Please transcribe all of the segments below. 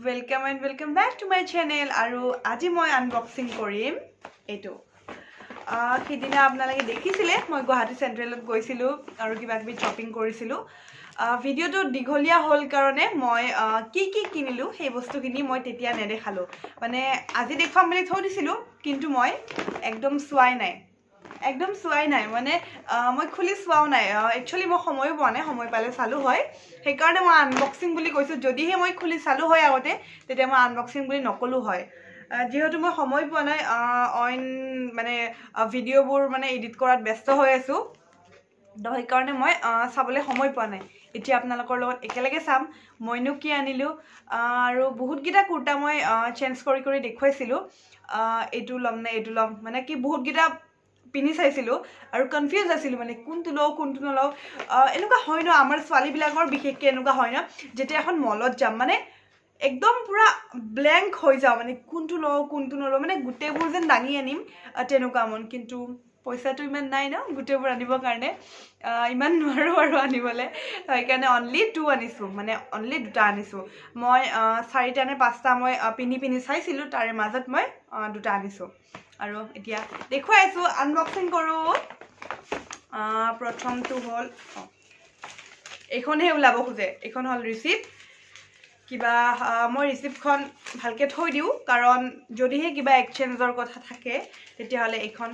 Welcome and welcome back to my channel. আৰু আজি মই আনবক্সিং কৰিম এটো সিদিনা আপোনালোকে দেখিছিলে মই গুৱাহাটী চেন্ট্ৰেলত গৈছিলো আৰু কিবা কিবি শ্বপিং কৰিছিলো ভিডিওটো দীঘলীয়া হ'ল কাৰণে মই কি কিনিলো সেই বস্তুখিনি মই তেতিয়া নেদেখালো মানে আজি দেখুৱাম বুলি থৈ দিছিলো কিন্তু মই একদম চোৱাই নাই মানে মই খুলি চোৱাও নাই একচুয়ালি মই সময়ো পোৱা নাই সময় পালে চালু হয় সেই কাৰণে মই আনবক্সিং বুলি কৈছো যদিহে মই খুলি চালু হয় আগতে তেতিয়া মই আনবক্সিং বুলি নকলো হয় যেহেতু মই সময় পোৱা নাই অইন মানে ভিডিওবোৰ মানে এডিট কৰাত ব্যস্ত হৈ আছো তো সেই কাৰণে মই চাবলৈ সময় পোৱা নাই এতিয়া আপোনালোকৰ লগত একেলগে চাম মইনো কি আনিলো আৰু বহুত গিটা কুৰ্তা মই চেঞ্জ কৰি দেখুৱাইছিলো এটো লম নে এটো লম মানে কি বহুত গিটা পিনি চাইছিলো আৰু কনফিউজ আছিলো মানে কোনটো নলও এনেকুৱা হয় ন আমাৰ ছোৱালী বিলাকৰ বিশেষকৈ এনেকুৱা হয় ন যেতিয়া এখন মলত যাম মানে একদম পুৰা ব্ল্যাঙ্ক হৈ যাও মানে কোনটো নলও মানে গুটেবোৰ যেন দাঙি আনিম তেনেকুৱা মন কিন্তু পইচাটো ইমান নাই ন গুটেবোৰ আনিবৰ কাৰণে ইমান নোৱাৰো আৰু আনিবলে সেইকাৰণে অনলি 2 আনিছো মানে অনলি দুটা আনিছো মই 4টা নে 5টা মই পিনি চাইছিলো তাৰে মাজত মই দুটা আনিছো আৰু এতিয়া দেখুৱাই আছো আনবক্সিং কৰো প্ৰথমটো হল এইখনহে ওলাব খুজে এইখন হল ৰিসিপ্ট কিবা মই ৰিসিপ্টখন ভালকে থৈ দিও কাৰণ যদিহে কিবা এক্সচেঞ্জৰ কথা থাকে তেতিয়া হলে এইখন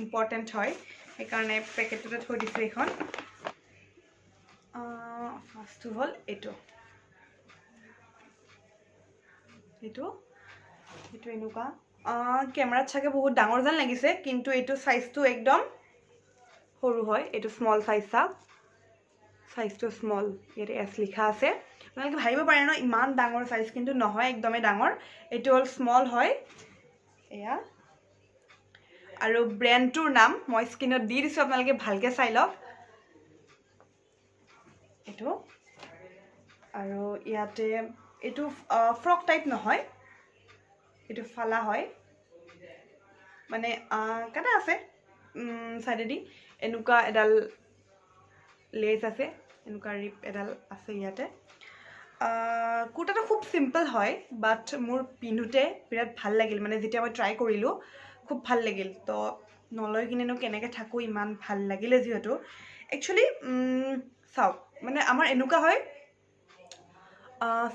ইম্পৰ্টেন্ট হয় সেইকাৰণে পেকেটতে থৈ দিছো এইখন ফাৰ্ষ্টটো হল এটো এনেকুৱা ক্যামেৰাত চাগে বহুত ডাঙৰ যেন লাগিছে কিন্তু এটো সাইজটো একদম সৰু হয় এটো স্মল সাইজটো স্মল ইয়াতে এস লিখা আছে আপোনালোকে ভাবিব পাৰে ন ইমান ডাঙৰ সাইজ কিন্তু নহয় একদমই ডাঙৰ এটো হল স্মল হয় এয়া আৰু ব্ৰ্যান্ডটোৰ নাম মই স্ক্ৰিনত দি দিছো আপোনালোকে ভালকে চাই লওক এটো আৰু ইয়াতে এটো ফ্ৰক টাইপ নহয় এটো ফালা হয় মানে কাটা আছে সাইডেদি এনেকুৱা এডাল লেজ আছে এনেকুৱা ৰিপ এডাল আছে ইয়াতে কুৰ্তাটো খুব সিম্পল হয় বাট মোৰ পিন্ধুতে বিৰাট ভাল লাগিল মানে যেতিয়া মই ট্ৰাই কৰিলো খুব ভাল লাগিল তো নলৈ কিনেনো কেনেকে থাকো ইমান ভাল লাগিলে যেহেতু একচুয়ালি চাও মানে আমাৰ এনেকুৱা হয়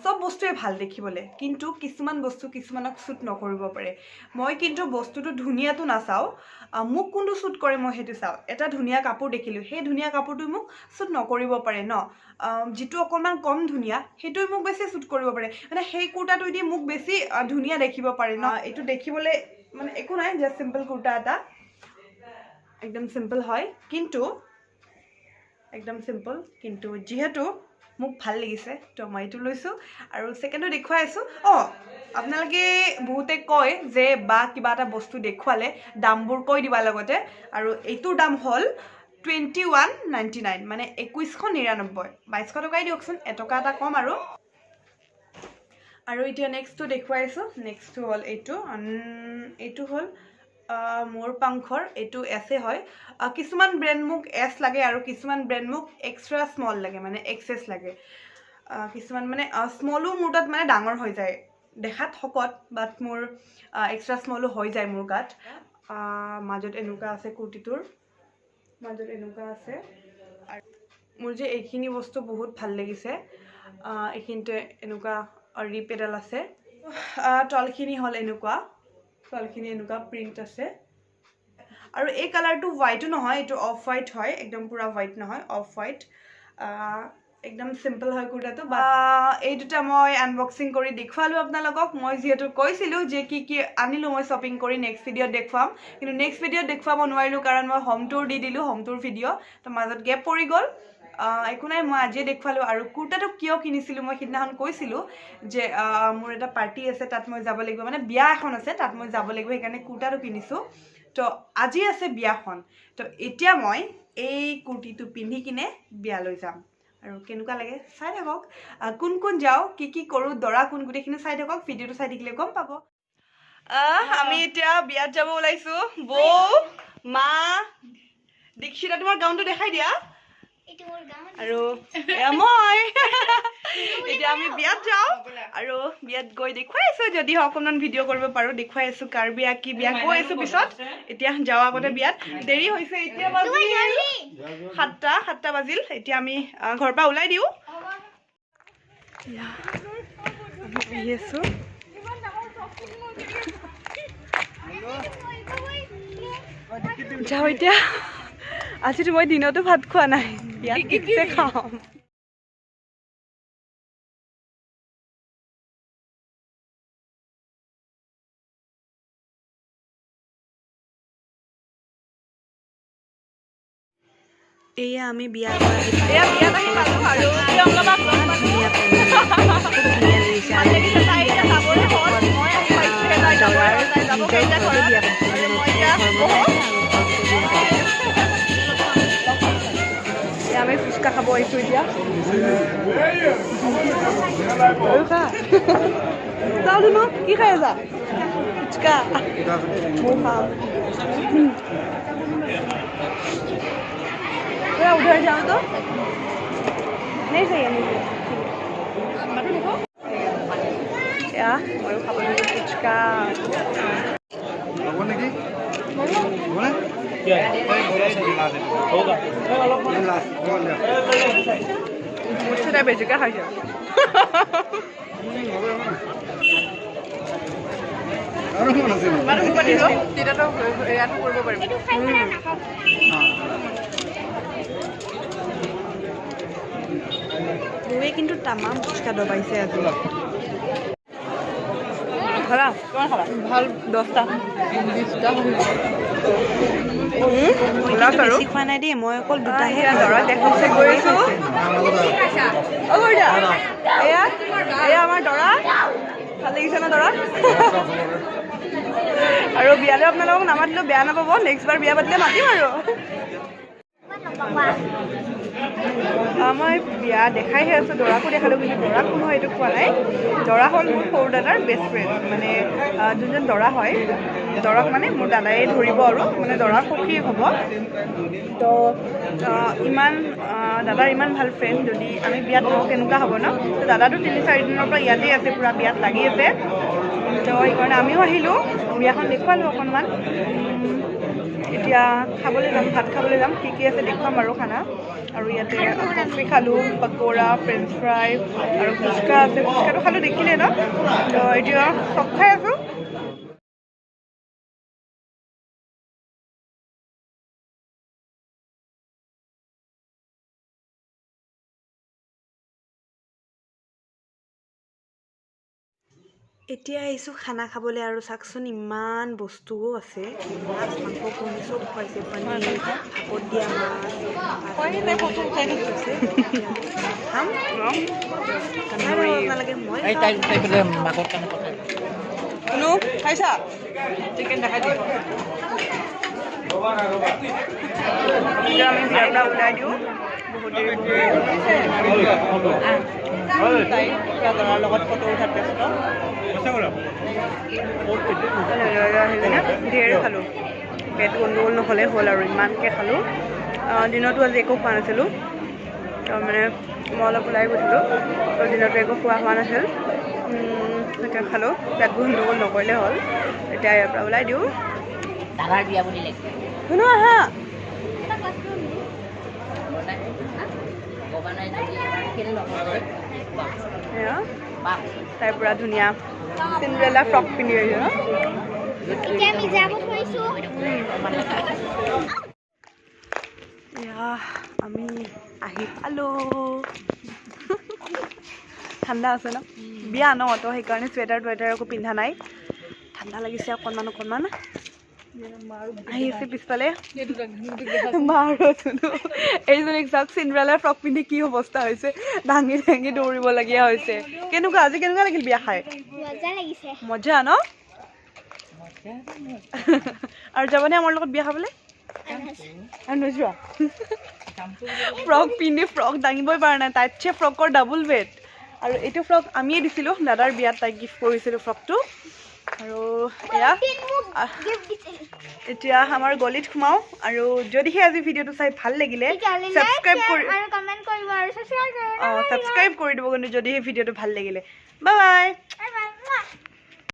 সব বস্তুৱে ভাল দেখিবলে কিন্তু কিছুমান বস্তু কিছুমানক সুট নকৰিব পাৰে মই কিন্তু বস্তুটো ধুনিয়াটো নাচাও মোক কোনটো সুট কৰে মই হেতু চাও এটা ধুনিয়া কাপোৰ দেখিলো সেই ধুনিয়া কাপোৰটো মোক সুট নকৰিব পাৰে ন যেটো অকমান কম ধুনিয়া হেতুই মোক বেছি সুট কৰিব পাৰে মানে সেই কুৰ্তাটো দি মোক বেছি ধুনিয়া দেখিব পাৰে ন এটো দেখিবলে মানে একো নাই জাস্ট সিম্পল কুৰ্তা এটা একদম সিম্পল হয় কিন্তু একদম সিম্পল কিন্তু যেহেতু মোক ভাল লাগিছে তো মই এটো লৈছো আৰু সেকেন্ডটো দেখুৱাই আছো আপোনালোকে বহুতে কয় যে বা কিবা এটা বস্তু দেখুৱালে দামবোৰ কৈ দিবা লগতে আৰু এইটোৰ দাম হল 2199 মানে 2199 2200 টকাই দিয়কচোন এটকা এটা কম আৰু এতিয়া নেক্সটটো দেখুৱাইছো নেক্সটটো হল এইটো হল মোৰ পাংখৰ এটো এসে হয় কিছুমান ব্ৰ্যান্ড মোক এস লাগে আৰু কিছুমান ব্ৰ্যান্ড মোক এক্সট্ৰা স্মল লাগে মানে এক্সএস লাগে কিছুমান মানে স্মলও মুৰটাত মানে ডাঙৰ হৈ যায় দেখাত হকত বাট মোৰ এক্সট্ৰা স্মলও হৈ যায় মোৰ গাত মাজত এনেকুৱা আছে কুৰ্তিটোৰ মাজত এনেকুৱা আছে আৰু মোৰ যে এইখিনি বস্তু বহুত ভাল লাগিছে এইখিনতে এনেকুৱা ৰিপ এডাল আছে তলখিনি হল এনেকুৱা তলখিনি এনেকুৱা প্ৰিন্ট আছে আৰু এই কালাৰটো হোৱাইটও নহয় এটো অফ হোৱাইট হয় একদম পুৰা হোৱাইট নহয় অফ হোৱাইট একদম সিম্পল হয় কুৰ্তাটো এই দুটা মই আনবক্সিং কৰি দেখুৱালো আপোনালোকক মই যেহেতু কৈছিলো যে কি আনিলো মই শ্বপিং কৰি নেক্সট ভিডিওত দেখুৱাম কিন্তু নেক্সট ভিডিওত দেখুৱাব নোৱাৰিলো কাৰণ মই হোম টুৰ দি দিলো হোম টুৰ ভিডিও তো মাজত গেপ পৰি গল একো নাই মই আজি দেখুৱালো আৰু কুৰ্তাটো কিয় কিনিছিলো মই সিদিনাখন কৈছিলো যে মোৰ এটা পাৰ্টি আছে তাত মই যাব লাগিব মানে বিয়া এখন আছে তাত মই যাব লাগিব সেইকাৰণে কুৰ্তাটো কিনিছো তো আজি আছে বিয়াখন তো এতিয়া মই এই কুৰ্তিটো পিন্ধি কিনে বিয়ালৈ যাম আৰু কেনেকুৱা লাগে চাই থাকক কোন যাও কি কৰো দৰা কোন গুটেখিনি চাই থাকক ভিডিওটো চাই থাকিলে গম পাব আমি এতিয়া বিয়াত যাব ওলাইছো বৌ মা দীক্ষিতা তোমাৰ গাউনটো দেখাই দিয়া আৰু এয়া মই এতিয়া আমি বিয়াত যাওঁ আৰু বিয়াত গৈ দেখুৱাই আছো যদি অকণমান ভিডিঅ' কৰিব পাৰোঁ দেখুৱাই আছো কাৰ বিয়া কি বিয়া কৈ আছো পিছত এতিয়া যাওঁ আগতে বিয়াত দেৰি হৈছে এতিয়া বাজিল 7টা বাজিল এতিয়া আমি ঘৰৰ পৰা ওলাই দিওঁ আহি আছো যাওঁ এতিয়া আজিতো মই দিনতো ভাত খোৱা নাই বিয়াত ঠিকছে খাম এয়া আমি বিয়াত আহি পালো আৰু আমি ফুচকা খাব আহিছো এতিয়া যাওঁ ধুনু কি খাই আছা ফুচকা মই খাম उधर जाओ तो नहीं सही है मुझे या मैं खाने को पुचका लोगों ने की बोले क्या होगा मुझसे ना बेच के खाइए बारू को बनी लो तीरा तो यार को करबो पारबी वे किन्तु तमाम पुचका दबाइছে আজি খালা কোন খালা ভাল 10টা 20টা বেছি খোৱা নাই দেই মই অকল দুটাহে দৰা দেখাইছে গৈছো অ গইডা এয়া আমাৰ দৰা ভাল লাগিছে না দৰা আৰু বিয়ালে আপোনালোকক নামাতিলো বেয়া নাপাব নেক্সট বাৰ বিয়া পাতিলে মাতিম আৰু মই বিয়া দেখাইহে আছোঁ দৰাকো দেখালোঁ কিন্তু দৰা কোনো এইটো কোৱা নাই দৰা হ'ল মোৰ সৰু দাদাৰ বেষ্ট ফ্ৰেণ্ড মানে যোনজন দৰা হয় দৰাক মানে মোৰ দাদাই ধৰিব আৰু মানে দৰাৰ সখী হ'ব তো ইমান দাদাৰ ইমান ভাল ফ্ৰেণ্ড যদি আমি বিয়াত নহওঁ কেনেকুৱা হ'ব ন তো দাদাটো 3-4 দিনৰ পৰা ইয়াতেই আছে পূৰা বিয়াত লাগি আছে তো সেইকাৰণে আমিও আহিলোঁ বিয়াখন দেখুৱালোঁ অকণমান এতিয়া খাবলৈ যাম ভাত খাবলৈ যাম কি কি আছে দেখুৱাম আৰু খানা আৰু ইয়াতে কফি খালোঁ পকোৰা ফ্ৰেঞ্চ ফ্ৰাই আৰু ফুচকা আছে ফুচকাটো খালোঁ দেখিলে ন তো এতিয়া চব খাই আছোঁ এতিয়া আহিছোঁ খানা খাবলৈ আৰু চাওকচোন ইমান বস্তুও আছে মাছ মাংস কণী চব খুৱাইছে পনীৰ ভাপত দিয়া মাছ খাম নালাগে মই কোনো খাইছা চিকেন দেখাই দিব আমি বিয়াৰ পৰা ওলাই দিওঁ বহুত দেৰি তাই দৰাৰ লগত ফটো উঠাত ব্যস্ত ঢেৰ খালোঁ পেট গণ্ডগোল নহ'লে হ'ল আৰু ইমানকৈ খালোঁ দিনতো আজি একো খোৱা নাছিলোঁ মানে মই অলপ ওলাই গৈছিলোঁ তো দিনতো একো খোৱা হোৱা নাছিল এতিয়া খালোঁ পেট গণ্ডগোল নকৰিলে হ'ল এতিয়া ইয়াৰ পৰা ওলাই দিওঁ ডাঙৰ বিয়া বুলি লাগিছে শুনো আহা তাই পুৰা ধুনীয়া চিণ্ড্ৰেলা ফ্ৰক পিন্ধি আহিছে ন আমি আহি পালোঁ ঠাণ্ডা আছে ন বিয়া ন তো সেইকাৰণে চুৱেটাৰ টুৱেটাৰ একো পিন্ধা নাই ঠাণ্ডা লাগিছে অকণমান আহি আছে পিছফালে এইজনীক চাওক চিণ্ড্ৰেলাৰ ফ্ৰক পিন্ধি কি অৱস্থা হৈছে দাঙি দাঙি দৌৰিবলগীয়া হৈছে কেনেকুৱা আজি কেনেকুৱা লাগিল বিয়া খাই মজা ন আৰু যাবনে আমাৰ লগত বিয়া খাবলৈ আৰু নোযোৱা ফ্ৰক পিন্ধি ফ্ৰক দাঙিবই পৰা নাই তাইতছে ফ্ৰকৰ ডাবল ৱেট আৰু এইটো ফ্ৰক আমিয়ে দিছিলোঁ দাদাৰ বিয়াত তাইক গিফ্ট কৰিছিলোঁ ফ্ৰকটো আৰু এয়া এতিয়া আমাৰ গলিত সোমাও আৰু যদিহে আজি ভিডিঅ'টো চাই ভাল লাগিলে ছাবস্ক্ৰাইব কৰি দিব কিন্তু যদিহে ভিডিঅ'টো ভাল লাগিলে বাই বাই